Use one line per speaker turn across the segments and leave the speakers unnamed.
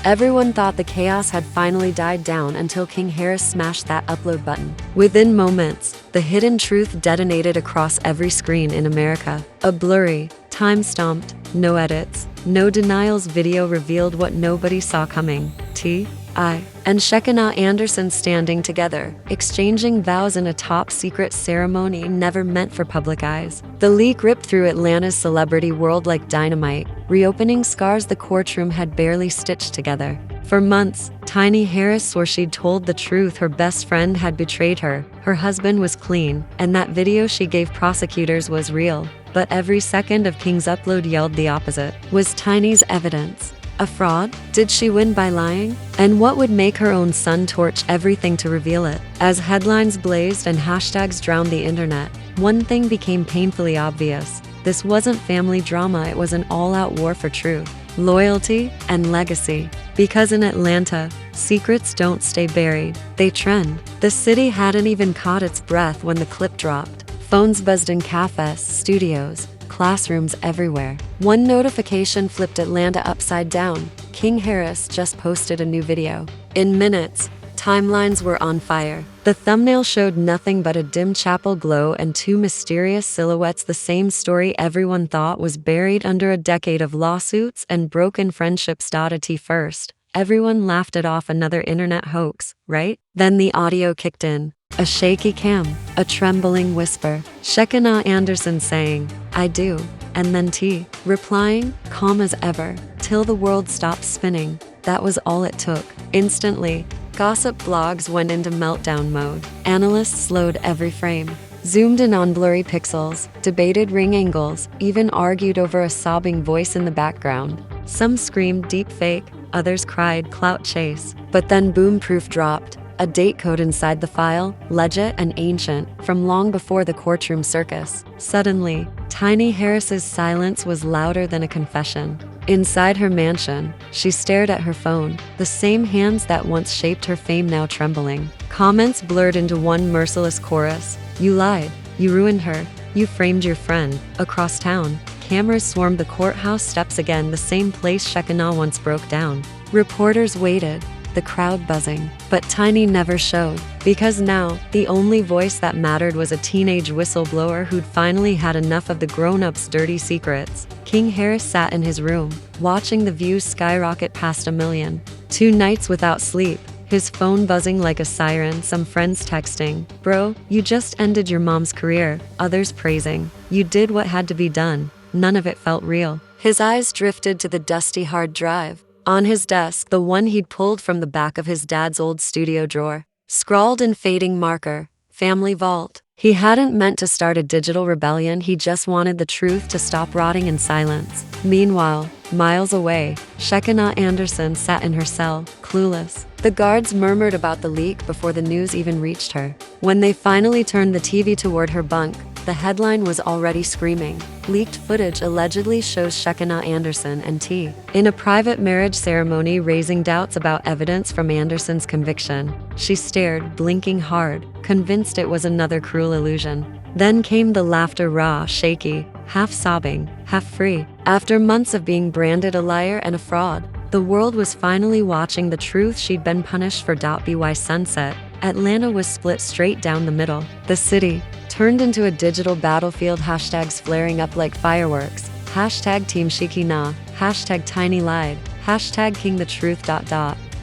Everyone thought the chaos had finally died down until King Harris smashed that upload button. Within moments, the hidden truth detonated across every screen in America. A blurry, time-stomped, no edits, no denials video revealed what nobody saw coming. T.I. and Shekinah Anderson standing together, exchanging vows in a top-secret ceremony never meant for public eyes. The leak ripped through Atlanta's celebrity world like dynamite, reopening scars the courtroom had barely stitched together. For months, Tiny Harris swore she'd told the truth. Her best friend had betrayed her, her husband was clean, and that video she gave prosecutors was real. But every second of King's upload yelled the opposite. Was Tiny's evidence a fraud? Did she win by lying? And what would make her own son torch everything to reveal it? As headlines blazed and hashtags drowned the internet, one thing became painfully obvious. This wasn't family drama, it was an all-out war for truth, loyalty, and legacy. Because in Atlanta, secrets don't stay buried, they trend. The city hadn't even caught its breath when the clip dropped. Phones buzzed in cafes, studios, classrooms everywhere. One notification flipped Atlanta upside down. King Harris just posted a new video. In minutes, timelines were on fire. The thumbnail showed nothing but a dim chapel glow and two mysterious silhouettes. The same story everyone thought was buried under a decade of lawsuits and broken friendships. At first, everyone laughed it off, another internet hoax, right? Then the audio kicked in. A shaky cam, a trembling whisper, Shekinah Anderson saying, "I do," and then T, replying, calm as ever, till the world stopped spinning. That was all it took. Instantly, gossip blogs went into meltdown mode. Analysts slowed every frame, zoomed in on blurry pixels, debated ring angles, even argued over a sobbing voice in the background. Some screamed deep fake, others cried clout chase. But then boom, proof dropped. A date code inside the file, legit and ancient, from long before the courtroom circus. Suddenly, Tiny Harris's silence was louder than a confession. Inside her mansion, she stared at her phone, the same hands that once shaped her fame now trembling. Comments blurred into one merciless chorus. "You lied. You ruined her. You framed your friend." Across town, cameras swarmed the courthouse steps again, the same place Shekinah once broke down. Reporters waited, the crowd buzzing. But Tiny never showed, because now, the only voice that mattered was a teenage whistleblower who'd finally had enough of the grown-ups' dirty secrets. King Harris sat in his room, watching the views skyrocket past 1 million. 2 nights without sleep, his phone buzzing like a siren, some friends texting, "Bro, you just ended your mom's career," others praising, "You did what had to be done." None of it felt real. His eyes drifted to the dusty hard drive. On his desk, the one he'd pulled from the back of his dad's old studio drawer, scrawled in fading marker, "Family Vault." He hadn't meant to start a digital rebellion, he just wanted the truth to stop rotting in silence. Meanwhile, miles away, Shekinah Anderson sat in her cell, clueless. The guards murmured about the leak before the news even reached her. When they finally turned the TV toward her bunk, the headline was already screaming. Leaked footage allegedly shows Shekinah Anderson and T in a private marriage ceremony, raising doubts about evidence from Anderson's conviction. She stared, blinking hard, convinced it was another cruel illusion. Then came the laughter, raw, shaky, half sobbing, half free. After months of being branded a liar and a fraud, the world was finally watching the truth. She'd been punished for .by sunset. Atlanta was split straight down the middle. The city turned into a digital battlefield, hashtags flaring up like fireworks. Hashtag Team Shekinah, hashtag Tiny lied, hashtag King the Truth.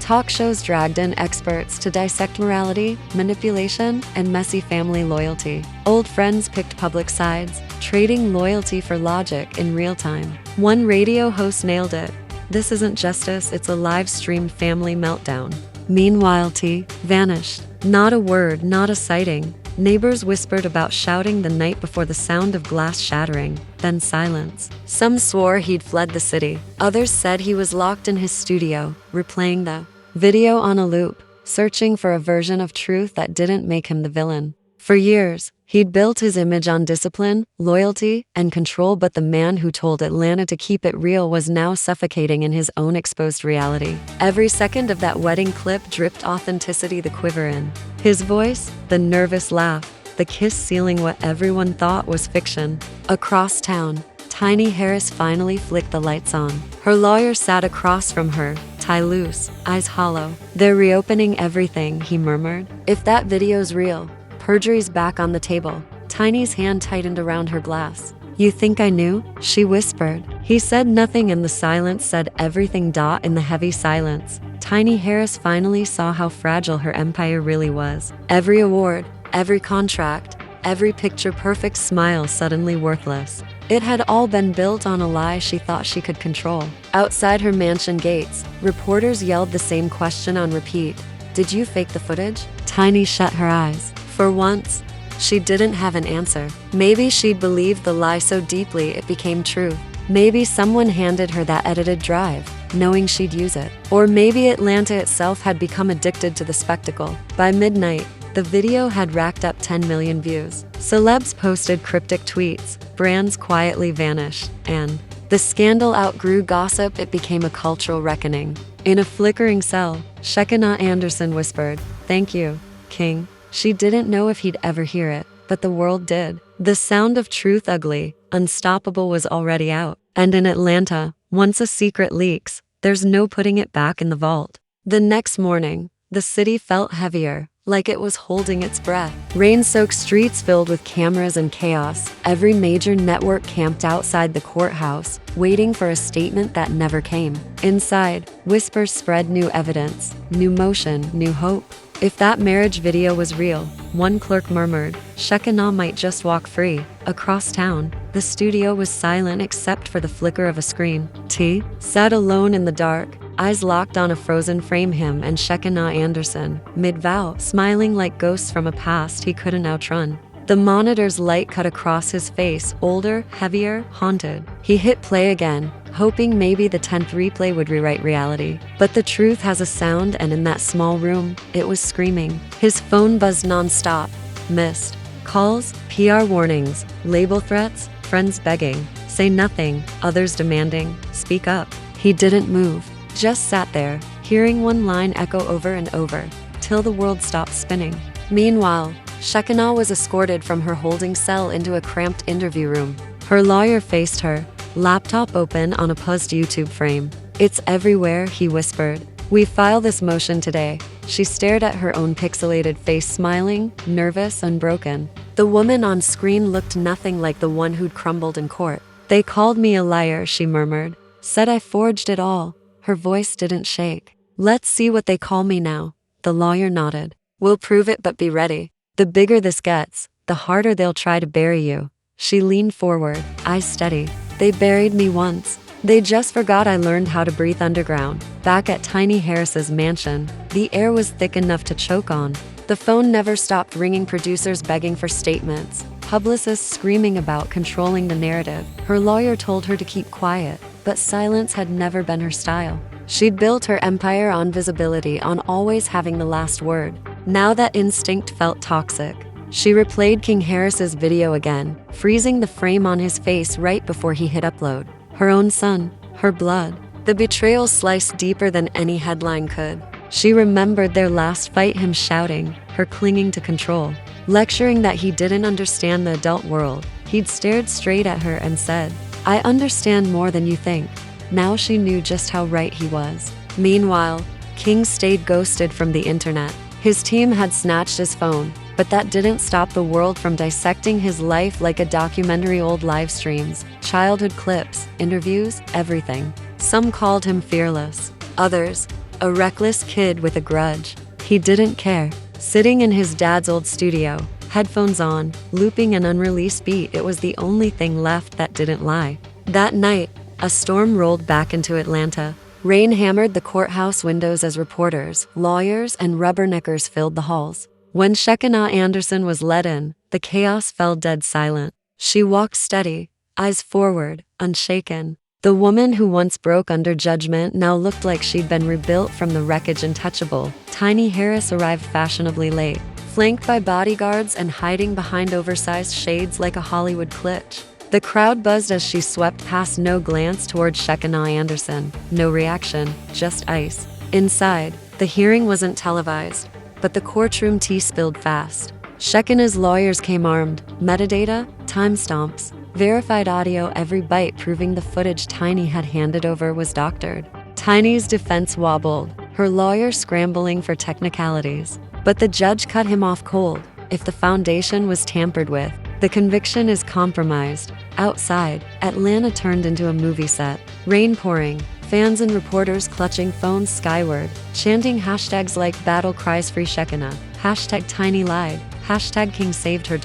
Talk shows dragged in experts to dissect morality, manipulation, and messy family loyalty. Old friends picked public sides, trading loyalty for logic in real time. One radio host nailed it. "This isn't justice, it's a live-streamed family meltdown." Meanwhile, T vanished. Not a word, not a sighting. Neighbors whispered about shouting the night before, the sound of glass shattering, then silence. Some swore he'd fled the city. Others said he was locked in his studio, replaying the video on a loop, searching for a version of truth that didn't make him the villain. For years, he'd built his image on discipline, loyalty, and control, but the man who told Atlanta to keep it real was now suffocating in his own exposed reality. Every second of that wedding clip dripped authenticity, the quiver in his voice, the nervous laugh, the kiss sealing what everyone thought was fiction. Across town, Tiny Harris finally flicked the lights on. Her lawyer sat across from her, tie loose, eyes hollow. They're reopening everything, he murmured. If that video's real, perjury's back on the table. Tiny's hand tightened around her glass. You think I knew? She whispered. He said nothing and the silence said everything. In the heavy silence, Tiny Harris finally saw how fragile her empire really was. Every award, every contract, every picture-perfect smile suddenly worthless. It had all been built on a lie she thought she could control. Outside her mansion gates, reporters yelled the same question on repeat. Did you fake the footage? Tiny shut her eyes. For once, she didn't have an answer. Maybe she'd believed the lie so deeply it became true. Maybe someone handed her that edited drive, knowing she'd use it. Or maybe Atlanta itself had become addicted to the spectacle. By midnight, the video had racked up 10 million views. Celebs posted cryptic tweets, brands quietly vanished, and the scandal outgrew gossip. It became a cultural reckoning. In a flickering cell, Shekinah Anderson whispered, "Thank you, King." She didn't know if he'd ever hear it, but the world did. The sound of truth, ugly, unstoppable, was already out. And in Atlanta, once a secret leaks, there's no putting it back in the vault. The next morning, the city felt heavier, like it was holding its breath. Rain-soaked streets filled with cameras and chaos. Every major network camped outside the courthouse, waiting for a statement that never came. Inside, whispers spread. New evidence, new motion, new hope. If that marriage video was real, one clerk murmured, Shekinah might just walk free. Across town, the studio was silent except for the flicker of a screen. T sat alone in the dark, eyes locked on a frozen frame. Him and Shekinah Anderson, mid-vow, smiling like ghosts from a past he couldn't outrun. The monitor's light cut across his face, older, heavier, haunted. He hit play again, hoping maybe the 10th replay would rewrite reality. But the truth has a sound, and in that small room, it was screaming. His phone buzzed non-stop. Missed calls, PR warnings, label threats, friends begging, say nothing, others demanding, speak up. He didn't move, just sat there, hearing one line echo over and over, till the world stopped spinning. Meanwhile, Shekinah was escorted from her holding cell into a cramped interview room. Her lawyer faced her, laptop open on a paused YouTube frame. It's everywhere, he whispered. We file this motion today. She stared at her own pixelated face, smiling, nervous, unbroken. The woman on screen looked nothing like the one who'd crumbled in court. They called me a liar, she murmured. Said I forged it all. Her voice didn't shake. Let's see what they call me now. The lawyer nodded. We'll prove it, but be ready. The bigger this gets, the harder they'll try to bury you. She leaned forward, eyes steady. They buried me once. They just forgot I learned how to breathe underground. Back at Tiny Harris's mansion, the air was thick enough to choke on. The phone never stopped ringing, producers begging for statements, publicists screaming about controlling the narrative. Her lawyer told her to keep quiet, but silence had never been her style. She'd built her empire on visibility, on always having the last word. Now that instinct felt toxic. She replayed King Harris's video again, freezing the frame on his face right before he hit upload. Her own son, her blood. The betrayal sliced deeper than any headline could. She remembered their last fight, him shouting, her clinging to control, lecturing that he didn't understand the adult world. He'd stared straight at her and said, I understand more than you think. Now she knew just how right he was. Meanwhile, King stayed ghosted from the internet. His team had snatched his phone, but that didn't stop the world from dissecting his life like a documentary. Old live streams, childhood clips, interviews, everything. Some called him fearless. Others, a reckless kid with a grudge. He didn't care. Sitting in his dad's old studio, headphones on, looping an unreleased beat, it was the only thing left that didn't lie. That night, a storm rolled back into Atlanta. Rain hammered the courthouse windows as reporters, lawyers, and rubberneckers filled the halls. When Shekinah Anderson was let in, the chaos fell dead silent. She walked steady, eyes forward, unshaken. The woman who once broke under judgment now looked like she'd been rebuilt from the wreckage. Untouchable. Tiny Harris arrived fashionably late, flanked by bodyguards and hiding behind oversized shades like a Hollywood glitch. The crowd buzzed as she swept past, no glance toward Shekinah Anderson, no reaction, just ice. Inside, the hearing wasn't televised, but the courtroom tea spilled fast. Shekinah's lawyers came armed, metadata, timestamps, verified audio, every byte proving the footage Tiny had handed over was doctored. Tiny's defense wobbled, her lawyer scrambling for technicalities. But the judge cut him off cold. If the foundation was tampered with, the conviction is compromised. Outside, Atlanta turned into a movie set. Rain pouring, fans and reporters clutching phones skyward, chanting hashtags like battle cries free Shekinah, hashtag Tiny lied, hashtag King saved her.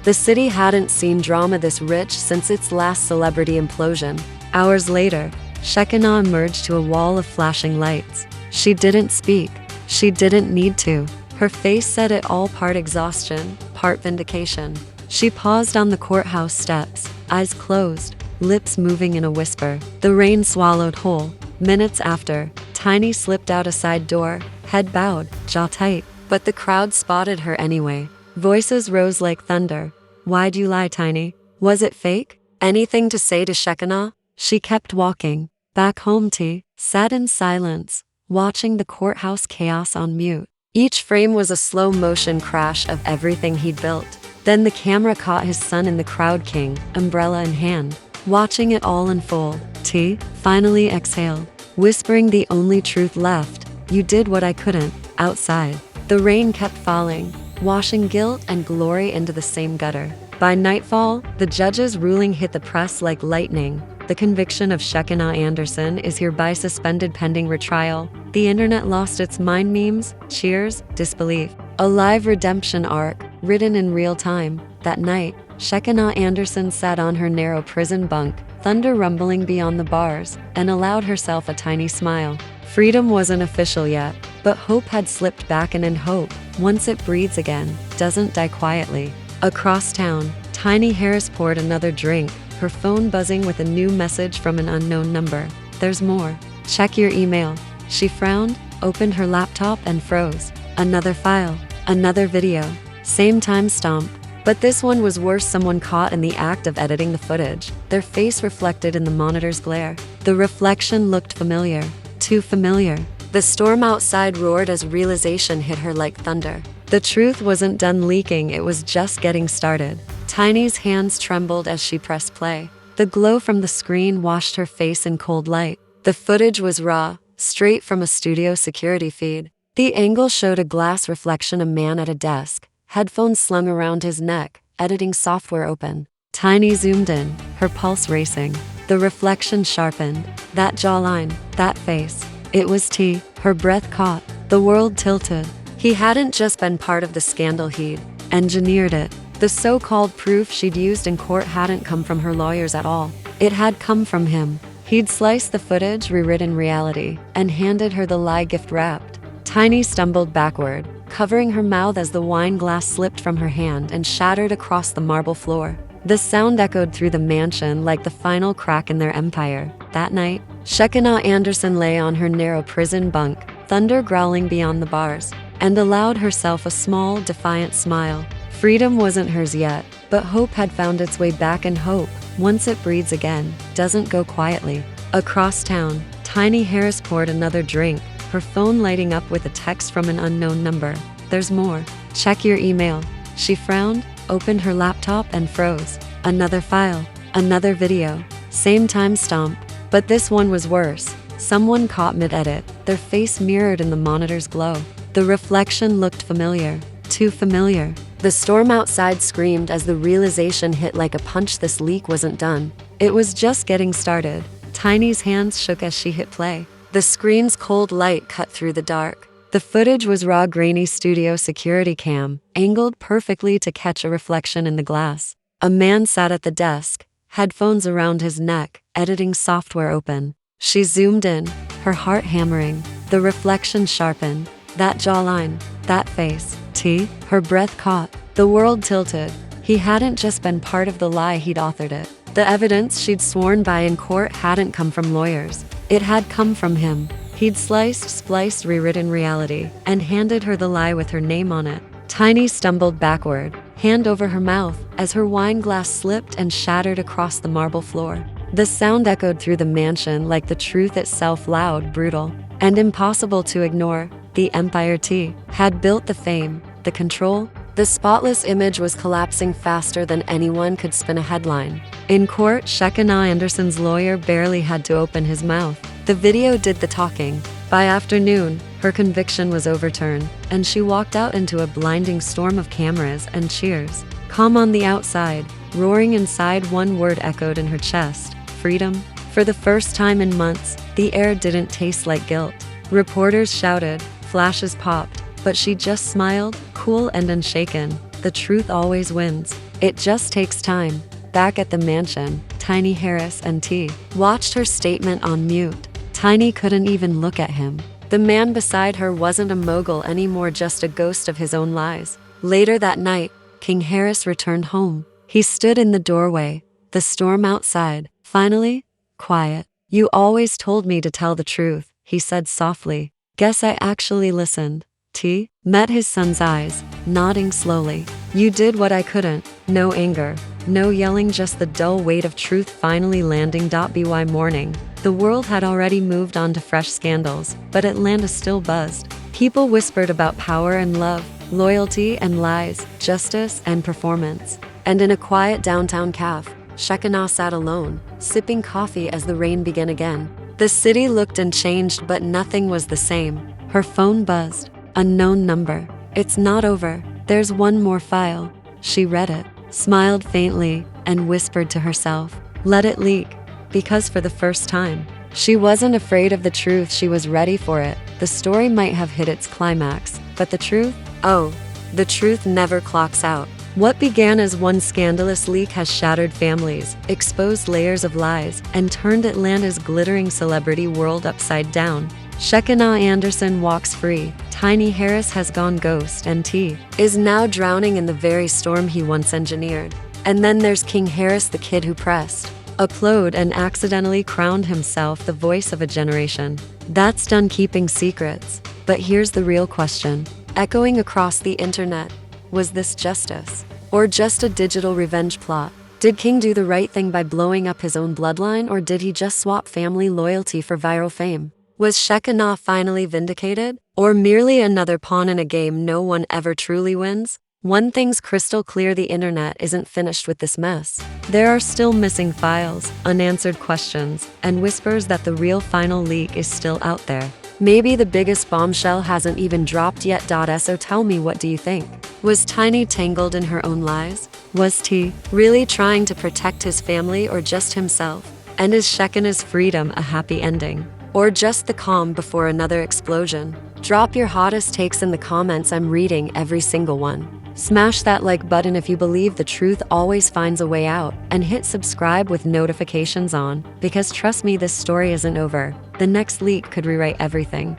The city hadn't seen drama this rich since its last celebrity implosion. Hours later, Shekinah emerged to a wall of flashing lights. She didn't speak. She didn't need to. Her face said it all, part exhaustion, part vindication. She paused on the courthouse steps, eyes closed, lips moving in a whisper. The rain swallowed whole. Minutes after, Tiny slipped out a side door, head bowed, jaw tight. But the crowd spotted her anyway. Voices rose like thunder. Why'd you lie, Tiny? Was it fake? Anything to say to Shekinah? She kept walking. Back home, T sat in silence, watching the courthouse chaos on mute. Each frame was a slow-motion crash of everything he'd built. Then the camera caught his son in the crowd, king, umbrella in hand. Watching it all unfold, T finally exhaled, whispering the only truth left. You did what I couldn't. Outside, the rain kept falling, washing guilt and glory into the same gutter. By nightfall, the judge's ruling hit the press like lightning. The conviction of Shekinah Anderson is hereby suspended pending retrial. The internet lost its mind. Memes, cheers, disbelief. A live redemption arc, written in real time. That night, Shekinah Anderson sat on her narrow prison bunk, thunder rumbling beyond the bars, and allowed herself a tiny smile. Freedom wasn't official yet, but hope had slipped back, and in hope, once it breathes again, doesn't die quietly. Across town, Tiny Harris poured another drink, her phone buzzing with a new message from an unknown number. There's more. Check your email. She frowned, opened her laptop and froze. Another file, another video, same timestamp. But this one was worse. Someone caught in the act of editing the footage, their face reflected in the monitor's glare. The reflection looked familiar, too familiar. The storm outside roared as realization hit her like thunder. The truth wasn't done leaking, it was just getting started. Tiny's hands trembled as she pressed play. The glow from the screen washed her face in cold light. The footage was raw, straight from a studio security feed. The angle showed a glass reflection, a man at a desk, headphones slung around his neck, editing software open. Tiny zoomed in, her pulse racing. The reflection sharpened. That jawline, that face. It was T. Her breath caught. The world tilted. He hadn't just been part of the scandal, he'd engineered it. The so-called proof she'd used in court hadn't come from her lawyers at all. It had come from him. He'd sliced the footage, rewritten reality, and handed her the lie gift wrapped. Tiny stumbled backward, covering her mouth as the wine glass slipped from her hand and shattered across the marble floor. The sound echoed through the mansion like the final crack in their empire. That night, Shekinah Anderson lay on her narrow prison bunk, thunder growling beyond the bars, and allowed herself a small, defiant smile. Freedom wasn't hers yet, but hope had found its way back, and hope, once it breathes again, doesn't go quietly. Across town, Tiny Harris poured another drink, her phone lighting up with a text from an unknown number. There's more. Check your email. She frowned, opened her laptop and froze. Another file, another video, same timestamp, but this one was worse. Someone caught mid-edit, their face mirrored in the monitor's glow. The reflection looked familiar, too familiar. The storm outside screamed as the realization hit like a punch. This leak wasn't done. It was just getting started. Tiny's hands shook as she hit play. The screen's cold light cut through the dark. The footage was raw, grainy studio security cam, angled perfectly to catch a reflection in the glass. A man sat at the desk, headphones around his neck, editing software open. She zoomed in, her heart hammering. The reflection sharpened. That jawline, that face. T. Her breath caught. The world tilted. He hadn't just been part of the lie, he'd authored it. The evidence she'd sworn by in court hadn't come from lawyers. It had come from him. He'd sliced, spliced, rewritten reality, and handed her the lie with her name on it. Tiny stumbled backward, hand over her mouth, as her wine glass slipped and shattered across the marble floor. The sound echoed through the mansion like the truth itself, loud, brutal, and impossible to ignore. The Empire T had built the fame, the control. The spotless image was collapsing faster than anyone could spin a headline. In court, Shekinah Anderson's lawyer barely had to open his mouth. The video did the talking. By afternoon, her conviction was overturned, and she walked out into a blinding storm of cameras and cheers. Calm on the outside, roaring inside, one word echoed in her chest: freedom. For the first time in months, the air didn't taste like guilt. Reporters shouted, flashes popped, but she just smiled, cool and unshaken. The truth always wins. It just takes time. Back at the mansion, Tiny Harris and T watched her statement on mute. Tiny couldn't even look at him. The man beside her wasn't a mogul anymore, just a ghost of his own lies. Later that night, King Harris returned home. He stood in the doorway, the storm outside, finally quiet. "You always told me to tell the truth," he said softly. "Guess I actually listened." T met his son's eyes, nodding slowly. "You did what I couldn't." No anger, no yelling, just the dull weight of truth finally landing. By morning, the world had already moved on to fresh scandals, but Atlanta still buzzed. People whispered about power and love, loyalty and lies, justice and performance. And in a quiet downtown cafe, Shekinah sat alone, sipping coffee as the rain began again. The city looked unchanged, but nothing was the same. Her phone buzzed. Unknown number. "It's not over. There's one more file." She read it, smiled faintly, and whispered to herself, "Let it leak." Because for the first time, she wasn't afraid of the truth, she was ready for it. The story might have hit its climax, but the truth? Oh, the truth never clocks out. What began as one scandalous leak has shattered families, exposed layers of lies, and turned Atlanta's glittering celebrity world upside down. Shekinah Anderson walks free, Tiny Harris has gone ghost, and T is now drowning in the very storm he once engineered. And then there's King Harris, the kid who pressed upload and accidentally crowned himself the voice of a generation. That's done keeping secrets. But here's the real question, echoing across the internet. Was this justice? Or just a digital revenge plot? Did King do the right thing by blowing up his own bloodline, or did he just swap family loyalty for viral fame? Was Shekinah finally vindicated? Or merely another pawn in a game no one ever truly wins? One thing's crystal clear, the internet isn't finished with this mess. There are still missing files, unanswered questions, and whispers that the real final leak is still out there. Maybe the biggest bombshell hasn't even dropped yet. So tell me, what do you think? Was Tiny tangled in her own lies? Was T really trying to protect his family or just himself? And is Shekinah's freedom a happy ending? Or just the calm before another explosion? Drop your hottest takes in the comments. I'm reading every single one. Smash that like button if you believe the truth always finds a way out, and hit subscribe with notifications on, because trust me, this story isn't over. The next leak could rewrite everything.